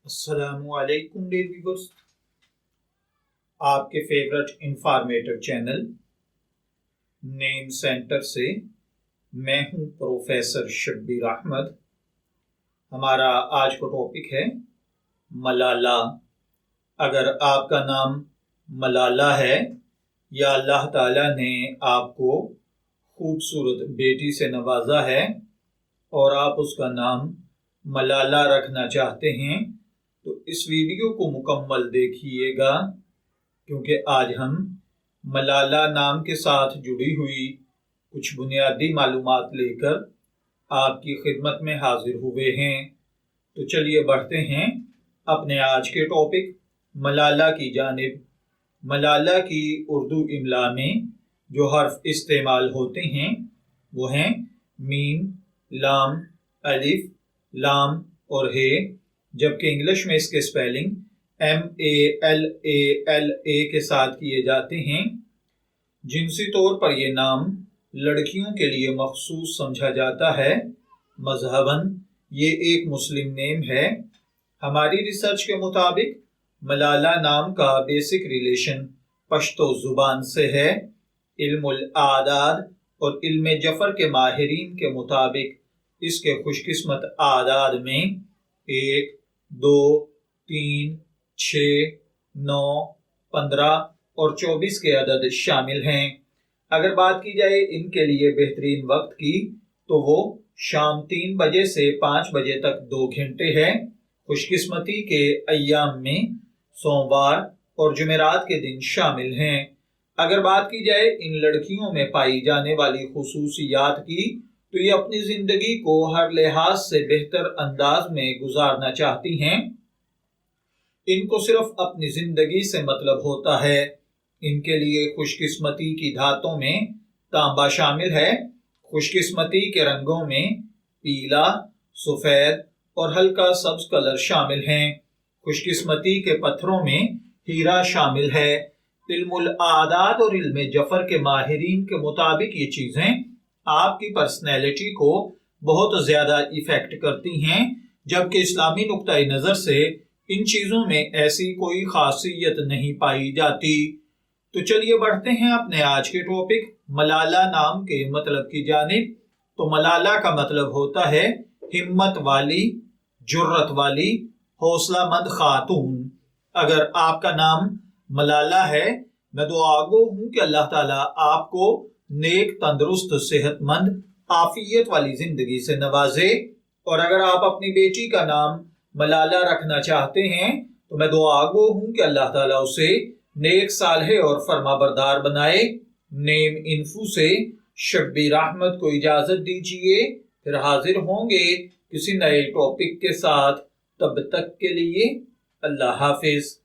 السلام علیکم dear viewers, آپ کے فیورٹ انفارمیٹو چینل نیم سینٹر سے میں ہوں پروفیسر شبیر احمد۔ ہمارا آج کا ٹاپک ہے ملالہ۔ اگر آپ کا نام ملالہ ہے یا اللہ تعالیٰ نے آپ کو خوبصورت بیٹی سے نوازا ہے اور آپ اس کا نام ملالہ رکھنا چاہتے ہیں تو اس ویڈیو کو مکمل دیکھیے گا، کیونکہ آج ہم ملالہ نام کے ساتھ جڑی ہوئی کچھ بنیادی معلومات لے کر آپ کی خدمت میں حاضر ہوئے ہیں۔ تو چلیے بڑھتے ہیں اپنے آج کے ٹاپک ملالہ کی جانب۔ ملالہ کی اردو املا میں جو حرف استعمال ہوتے ہیں وہ ہیں میم، لام، الف، لام اور ہے، جبکہ انگلش میں اس کے سپیلنگ MALALA کے ساتھ کیے جاتے ہیں۔ جنسی طور پر یہ نام لڑکیوں کے لیے مخصوص سمجھا جاتا ہے۔ مذہباً یہ ایک مسلم نیم ہے۔ ہماری ریسرچ کے مطابق ملالہ نام کا بیسک ریلیشن پشتو زبان سے ہے۔ علم الاعداد اور علم جفر کے ماہرین کے مطابق اس کے خوش قسمت اعداد میں 1، 2، 3، 6، 9، 15 اور 24 کے عدد شامل ہیں۔ اگر بات کی جائے ان کے لیے بہترین وقت کی تو وہ شام 3 بجے سے 5 بجے تک 2 گھنٹے ہے۔ خوش قسمتی کے ایام میں سوموار اور جمعرات کے دن شامل ہیں۔ اگر بات کی جائے ان لڑکیوں میں پائی جانے والی خصوصیات کی تو یہ اپنی زندگی کو ہر لحاظ سے بہتر انداز میں گزارنا چاہتی ہیں۔ ان کو صرف اپنی زندگی سے مطلب ہوتا ہے۔ ان کے لیے خوش قسمتی کی دھاتوں میں تانبا شامل ہے۔ خوش قسمتی کے رنگوں میں پیلا، سفید اور ہلکا سبز کلر شامل ہیں۔ خوش قسمتی کے پتھروں میں ہیرا شامل ہے۔ علم الاعداد اور علم جفر کے ماہرین کے مطابق یہ چیزیں آپ کی پرسنالٹی کو بہت زیادہ ایفیکٹ کرتی ہیں، جبکہ اسلامی نقطۂ نظر سے ان چیزوں میں ایسی کوئی خاصیت نہیں پائی جاتی۔ تو چلیے بڑھتے ہیں اپنے آج کے ٹاپک ملالہ نام کے مطلب کی جانب۔ تو ملالہ کا مطلب ہوتا ہے ہمت والی، جرت والی، حوصلہ مند خاتون۔ اگر آپ کا نام ملالہ ہے، میں دعا گو ہوں کہ اللہ تعالیٰ آپ کو نیک، تندرست، صحت مند، عافیت والی زندگی سے نوازے۔ اور اگر آپ اپنی بیٹی کا نام ملالہ رکھنا چاہتے ہیں تو میں دعا گو ہوں کہ اللہ تعالیٰ اسے نیک، صالح اور فرما بردار بنائے۔ نیم انفو سے شبیر احمد کو اجازت دیجیے، پھر حاضر ہوں گے کسی نئے ٹاپک کے ساتھ۔ تب تک کے لیے اللہ حافظ۔